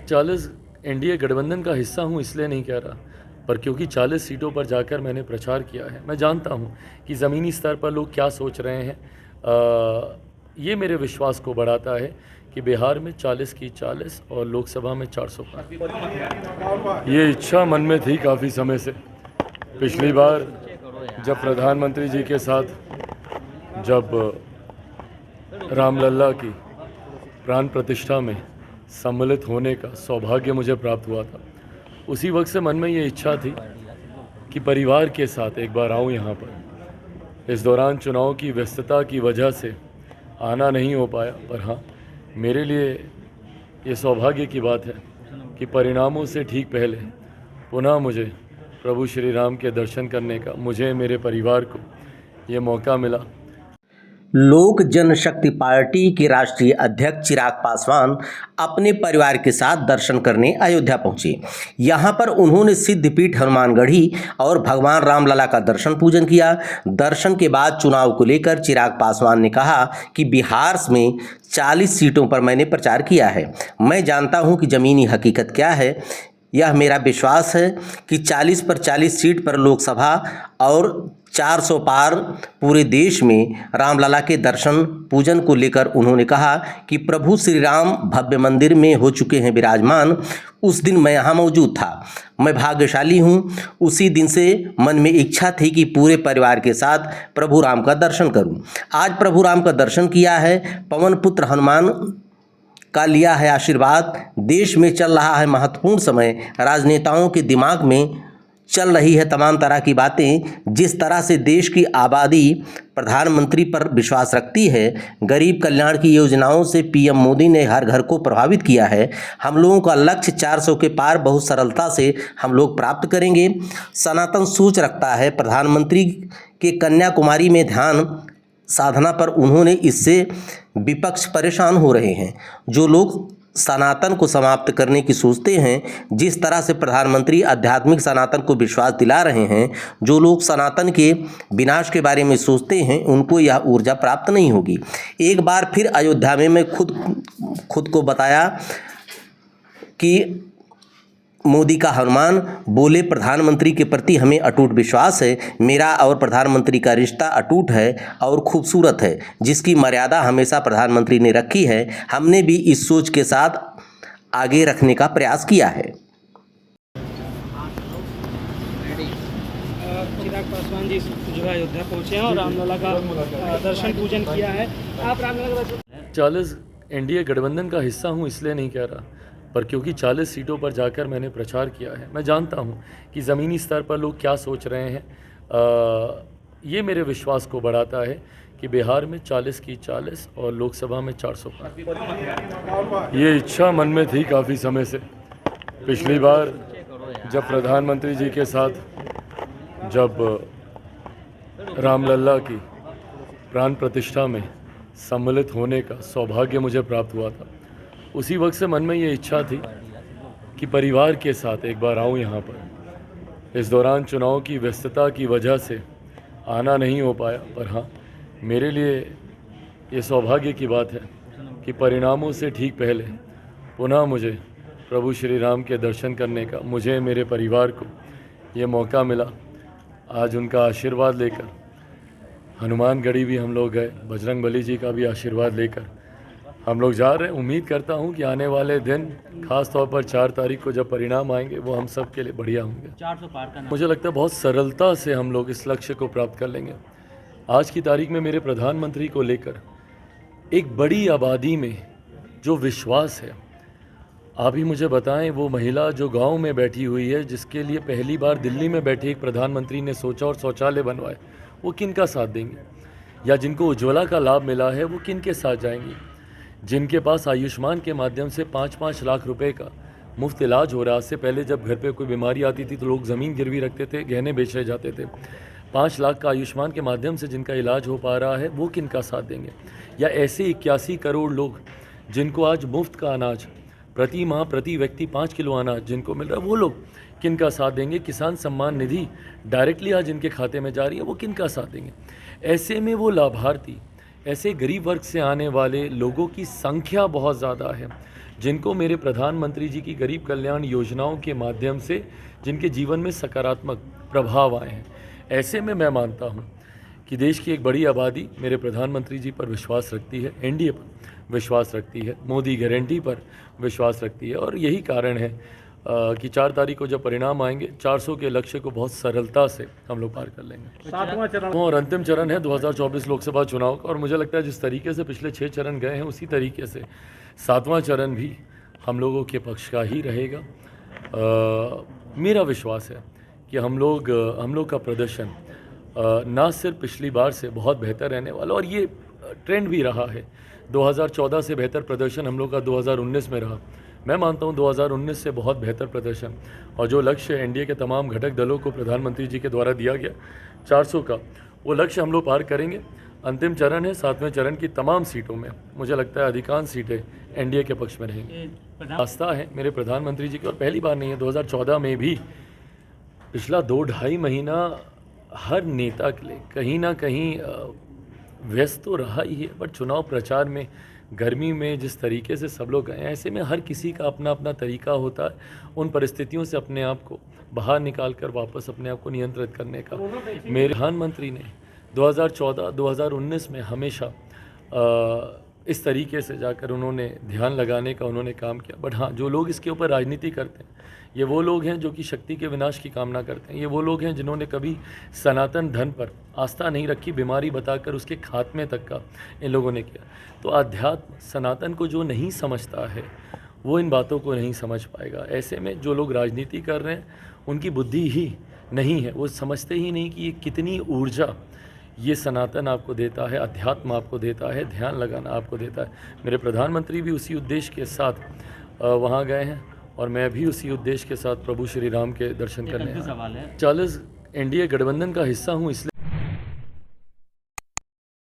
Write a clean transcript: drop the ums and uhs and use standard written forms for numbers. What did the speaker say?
40 NDA गठबंधन का हिस्सा हूँ इसलिए नहीं कह रहा, पर क्योंकि 40 सीटों पर जाकर मैंने प्रचार किया है, मैं जानता हूँ कि ज़मीनी स्तर पर लोग क्या सोच रहे हैं। ये मेरे विश्वास को बढ़ाता है कि बिहार में 40 की 40 और लोकसभा में 400 पार। ये इच्छा मन में थी काफ़ी समय से। पिछली बार जब प्रधानमंत्री जी के साथ जब रामलला की प्राण प्रतिष्ठा में सम्मिलित होने का सौभाग्य मुझे प्राप्त हुआ था, उसी वक्त से मन में ये इच्छा थी कि परिवार के साथ एक बार आऊँ यहाँ पर। इस दौरान चुनाव की व्यस्तता की वजह से आना नहीं हो पाया, पर हाँ, मेरे लिए ये सौभाग्य की बात है कि परिणामों से ठीक पहले पुनः मुझे प्रभु श्री राम के दर्शन करने का, मुझे मेरे परिवार को ये मौका मिला। लोक जनशक्ति पार्टी के राष्ट्रीय अध्यक्ष चिराग पासवान अपने परिवार के साथ दर्शन करने अयोध्या पहुंचे। यहां पर उन्होंने सिद्धपीठ हनुमानगढ़ी और भगवान रामलला का दर्शन पूजन किया। दर्शन के बाद चुनाव को लेकर चिराग पासवान ने कहा कि बिहार में 40 सीटों पर मैंने प्रचार किया है। मैं जानता हूं कि ज़मीनी हकीकत क्या है। यह मेरा विश्वास है कि 40 पर 40 सीट पर लोकसभा और 400 पार पूरे देश में रामलला के दर्शन पूजन को लेकर उन्होंने कहा कि प्रभु श्री राम भव्य मंदिर में हो चुके हैं विराजमान। उस दिन मैं यहाँ मौजूद था, मैं भाग्यशाली हूँ। उसी दिन से मन में इच्छा थी कि पूरे परिवार के साथ प्रभु राम का दर्शन करूँ। आज प्रभु राम का दर्शन किया है। पवन पुत्र हनुमान का लिया है आशीर्वाद। देश में चल रहा है महत्वपूर्ण समय। राजनेताओं के दिमाग में चल रही है तमाम तरह की बातें। जिस तरह से देश की आबादी प्रधानमंत्री पर विश्वास रखती है, गरीब कल्याण की योजनाओं से पीएम मोदी ने हर घर को प्रभावित किया है। हम लोगों का लक्ष्य 400 के पार बहुत सरलता से हम लोग प्राप्त करेंगे। सनातन सोच रखता है। प्रधानमंत्री के कन्याकुमारी में ध्यान साधना पर उन्होंने इससे विपक्ष परेशान हो रहे हैं। जो लोग सनातन को समाप्त करने की सोचते हैं, जिस तरह से प्रधानमंत्री आध्यात्मिक सनातन को विश्वास दिला रहे हैं, जो लोग सनातन के विनाश के बारे में सोचते हैं, उनको यह ऊर्जा प्राप्त नहीं होगी। एक बार फिर अयोध्या में मैं खुद को बताया कि मोदी का हनुमान बोले, प्रधानमंत्री के प्रति हमें अटूट विश्वास है। मेरा और प्रधानमंत्री का रिश्ता अटूट है और खूबसूरत है, जिसकी मर्यादा हमेशा प्रधानमंत्री ने रखी है। हमने भी इस सोच के साथ आगे रखने का प्रयास किया है। चिराग पासवान जी जो है अयोध्या पहुंचे हैं और रामलला का दर्शन पूजन किया है। आप रामलला का 40 एनडीए गठबंधन का हिस्सा हूँ इसलिए नहीं कह रहा, पर क्योंकि 40 सीटों पर जाकर मैंने प्रचार किया है, मैं जानता हूँ कि ज़मीनी स्तर पर लोग क्या सोच रहे हैं। ये मेरे विश्वास को बढ़ाता है कि बिहार में 40 की 40 और लोकसभा में 400 पार। ये इच्छा मन में थी काफ़ी समय से। पिछली बार जब प्रधानमंत्री जी के साथ जब रामलला की प्राण प्रतिष्ठा में सम्मिलित होने का सौभाग्य मुझे प्राप्त हुआ था, उसी वक्त से मन में ये इच्छा थी कि परिवार के साथ एक बार आऊँ यहाँ पर। इस दौरान चुनाव की व्यस्तता की वजह से आना नहीं हो पाया, पर हाँ, मेरे लिए ये सौभाग्य की बात है कि परिणामों से ठीक पहले पुनः मुझे प्रभु श्री राम के दर्शन करने का, मुझे मेरे परिवार को ये मौका मिला। आज उनका आशीर्वाद लेकर हनुमानगढ़ी भी हम लोग गए, बजरंगबली जी का भी आशीर्वाद लेकर हम लोग जा रहे हैं। उम्मीद करता हूं कि आने वाले दिन, खास तौर पर 4 तारीख को जब परिणाम आएंगे, वो हम सब के लिए बढ़िया होंगे। 400 पार का मुझे लगता है बहुत सरलता से हम लोग इस लक्ष्य को प्राप्त कर लेंगे। आज की तारीख में मेरे प्रधानमंत्री को लेकर एक बड़ी आबादी में जो विश्वास है, आप ही मुझे बताएं, वो महिला जो गांव में बैठी हुई है, जिसके लिए पहली बार दिल्ली में बैठे एक प्रधानमंत्री ने सोचा और शौचालय बनवाए, वो किन का साथ देंगे? या जिनको उज्ज्वला का लाभ मिला है, वो किन के साथ जाएंगी? जिनके पास आयुष्मान के माध्यम से 5-5 लाख रुपए का मुफ्त इलाज हो रहा है। आज से पहले जब घर पे कोई बीमारी आती थी तो लोग ज़मीन गिरवी रखते थे, गहने बेचे जाते थे। 5 लाख का आयुष्मान के माध्यम से जिनका इलाज हो पा रहा है, वो किन का साथ देंगे? या ऐसे 81 करोड़ लोग जिनको आज मुफ्त का अनाज प्रति माह प्रति व्यक्ति 5 किलो अनाज जिनको मिल रहा है, वो लोग किन का साथ देंगे? किसान सम्मान निधि डायरेक्टली आज जिनके खाते में जा रही है, वो किन का साथ देंगे? ऐसे में वो लाभार्थी, ऐसे गरीब वर्ग से आने वाले लोगों की संख्या बहुत ज़्यादा है, जिनको मेरे प्रधानमंत्री जी की गरीब कल्याण योजनाओं के माध्यम से जिनके जीवन में सकारात्मक प्रभाव आए हैं। ऐसे में मैं मानता हूँ कि देश की एक बड़ी आबादी मेरे प्रधानमंत्री जी पर विश्वास रखती है, एनडीए पर विश्वास रखती है, मोदी गारंटी पर विश्वास रखती है, और यही कारण है कि 4 तारीख को जब परिणाम आएंगे 400 के लक्ष्य को बहुत सरलता से हम लोग पार कर लेंगे। 7वां चरण और अंतिम चरण है 2024 लोकसभा चुनाव का, और मुझे लगता है जिस तरीके से पिछले 6 चरण गए हैं उसी तरीके से 7वां चरण भी हम लोगों के पक्ष का ही रहेगा। मेरा विश्वास है कि हम लोग का प्रदर्शन ना सिर्फ पिछली बार से बहुत बेहतर रहने वाला, और ये ट्रेंड भी रहा है। 2014 से बेहतर प्रदर्शन हम लोग का 2019 में रहा। मैं मानता हूँ 2019 से बहुत बेहतर प्रदर्शन, और जो लक्ष्य एनडीए के तमाम घटक दलों को प्रधानमंत्री जी के द्वारा दिया गया 400 का, वो लक्ष्य हम लोग पार करेंगे। अंतिम चरण है 7वें चरण की तमाम सीटों में मुझे लगता है अधिकांश सीटें एनडीए के पक्ष में रहेंगी। आस्था है मेरे प्रधानमंत्री जी की, और पहली बार नहीं है, 2014 में भी पिछला 2-2.5 महीना हर नेता के लिए कहीं ना कहीं व्यस्त तो रहा ही है, बट चुनाव प्रचार में गर्मी में जिस तरीके से सब लोग गए, ऐसे में हर किसी का अपना अपना तरीका होता है उन परिस्थितियों से अपने आप को बाहर निकाल कर वापस अपने आप को नियंत्रित करने का। मेरे प्रधानमंत्री ने 2014-2019 में हमेशा इस तरीके से जाकर उन्होंने ध्यान लगाने का उन्होंने काम किया। बट हाँ, जो लोग इसके ऊपर राजनीति करते हैं ये वो लोग हैं जो कि शक्ति के विनाश की कामना करते हैं। ये वो लोग हैं जिन्होंने कभी सनातन धर्म पर आस्था नहीं रखी, बीमारी बताकर उसके खात्मे तक का इन लोगों ने किया। तो अध्यात्म सनातन को जो नहीं समझता है वो इन बातों को नहीं समझ पाएगा। ऐसे में जो लोग राजनीति कर रहे हैं उनकी बुद्धि ही नहीं है, वो समझते ही नहीं कि ये कितनी ऊर्जा ये सनातन आपको देता है, अध्यात्म आपको देता है, ध्यान लगाना आपको देता है। मेरे प्रधानमंत्री भी उसी उद्देश्य के साथ वहाँ गए हैं, और मैं भी उसी उद्देश्य के साथ प्रभु श्री राम के दर्शन करने आया। 40 एनडीए गठबंधन का हिस्सा हूँ इसलिए